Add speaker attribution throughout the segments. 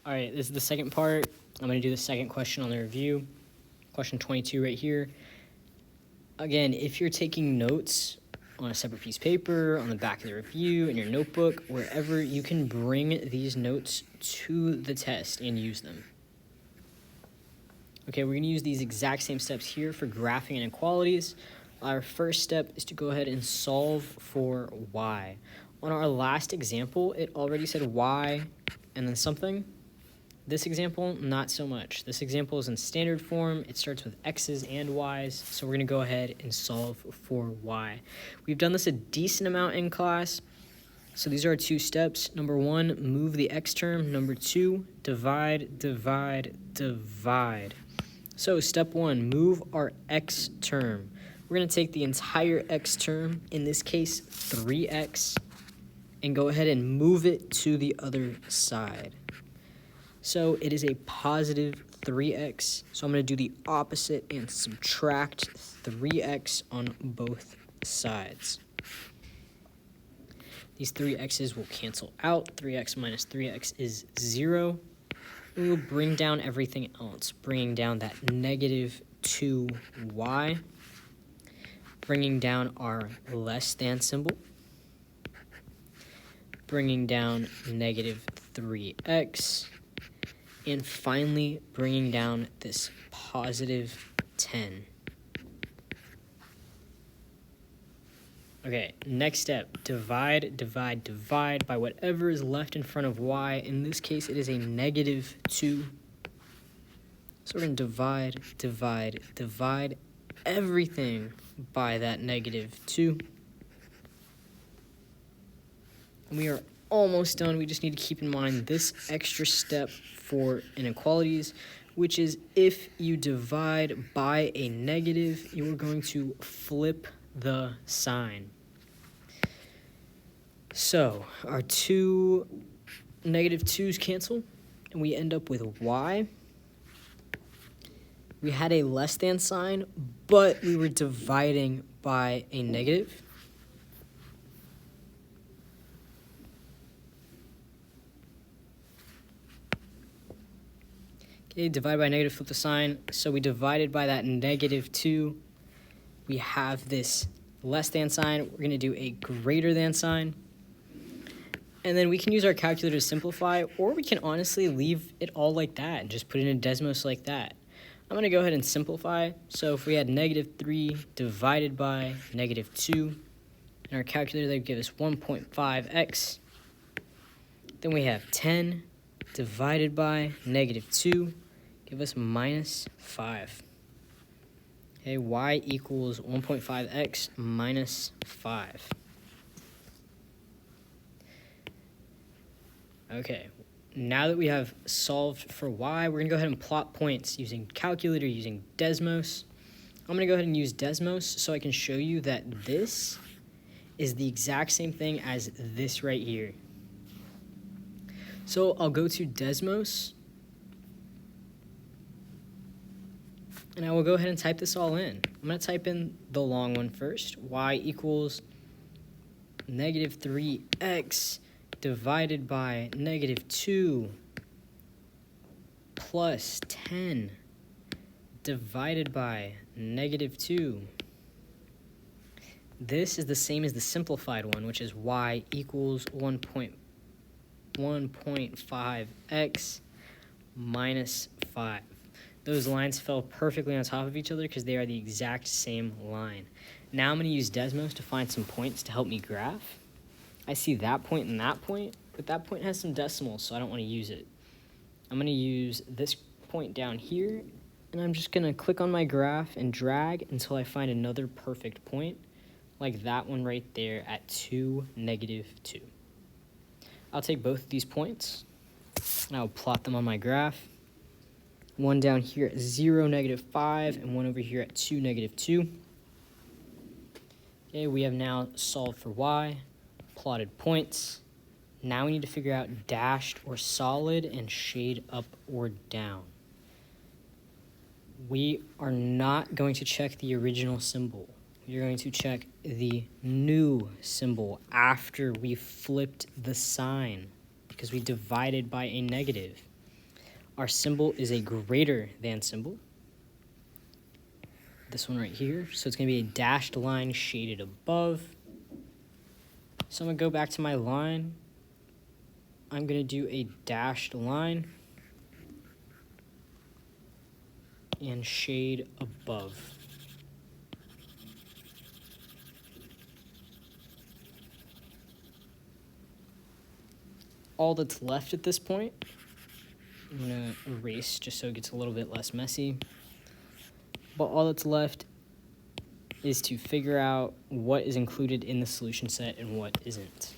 Speaker 1: All right, this is the second part. I'm going to do the second question on the review. Question 22 right here. Again, if you're taking notes on a separate piece of paper, on the back of the review, in your notebook, wherever, you can bring these notes to the test and use them. Okay, we're going to use these exact same steps here for graphing inequalities. Our first step is to go ahead and solve for y. On our last example, it already said y and then something. This example, not so much. This example is in standard form. It starts with x's and y's, so we're going to go ahead and solve for y. We've done this a decent amount in class, so these are our two steps. Number one, move the x term. Number two, divide, divide, divide. So step one, move our x term. We're going to take the entire x term, in this case 3x, and go ahead and move it to the other side. So it is a positive 3x, so I'm going to do the opposite and subtract 3x on both sides. These 3x's will cancel out. 3x minus 3x is 0. We will bring down everything else, bringing down that negative 2y, bringing down our less than symbol, bringing down negative 3x, and finally bringing down this positive 10. Okay, next step, divide, divide, divide by whatever is left in front of y. In this case, it is a negative 2. So we're going to divide, divide, divide everything by that negative 2. And we are almost done. We just need to keep in mind this extra step for inequalities, which is if you divide by a negative, you are going to flip the sign. So our two negative 2's cancel, and we end up with y. We had a less than sign, but we were dividing by a negative. Okay, divide by negative, flip the sign. So we divided by that negative 2. We have this less than sign. We're going to do a greater than sign. And then we can use our calculator to simplify, or we can honestly leave it all like that and just put it in Desmos like that. I'm going to go ahead and simplify. So if we had negative 3 divided by negative 2, in our calculator that would give us 1.5x. Then we have 10 divided by negative 2, give us minus 5. Okay, y equals 1.5x minus 5. Okay, now that we have solved for y, we're going to go ahead and plot points using calculator, using Desmos. I'm going to go ahead and use Desmos so I can show you that this is the exact same thing as this right here. So I'll go to Desmos, and I will go ahead and type this all in. I'm going to type in the long one first. Y equals negative 3x divided by negative 2 plus 10 divided by negative 2. This is the same as the simplified one, which is y equals 1.5x minus 5. Those lines fell perfectly on top of each other because they are the exact same line. Now I'm going to use Desmos to find some points to help me graph. I see that point and that point, but that point has some decimals, so I don't want to use it. I'm going to use this point down here, and I'm just going to click on my graph and drag until I find another perfect point, like that one right there at 2, negative 2. I'll take both of these points, and I'll plot them on my graph. One down here at 0, negative 5, and one over here at 2, negative 2. Okay, we have now solved for y, plotted points. Now we need to figure out dashed or solid and shade up or down. We are not going to check the original symbol. You're going to check the new symbol after we flipped the sign because we divided by a negative. our symbol is a greater than symbol. This one right here. So it's going to be a dashed line shaded above. So I'm going to go back to my line. I'm going to do a dashed line and shade above. All that's left at this point, I'm going to erase just so it gets a little bit less messy. But all that's left is to figure out what is included in the solution set and what isn't.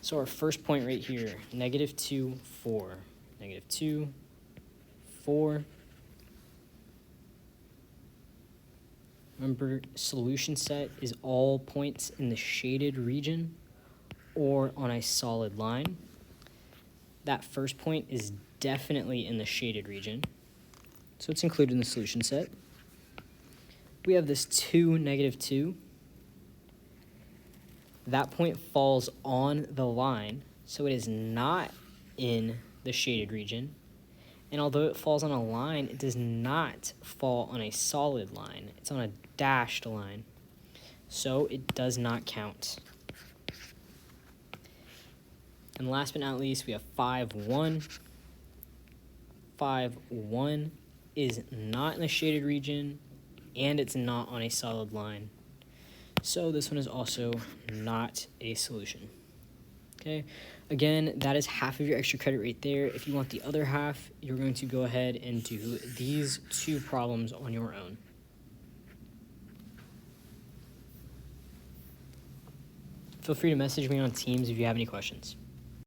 Speaker 1: So our first point right here, -2, 4. -2, 4. Remember, solution set is all points in the shaded region or on a solid line. That first point is definitely in the shaded region, so it's included in the solution set. We have this 2, -2. That point falls on the line, so it is not in the shaded region. And although it falls on a line, it does not fall on a solid line. It's on a dashed line, so it does not count. And last but not least, we have 5, 1. 5, 1 is not in the shaded region, and it's not on a solid line. So this one is also not a solution. Okay, again, that is half of your extra credit right there. If you want the other half, you're going to go ahead and do these 2 problems on your own. Feel free to message me on Teams if you have any questions.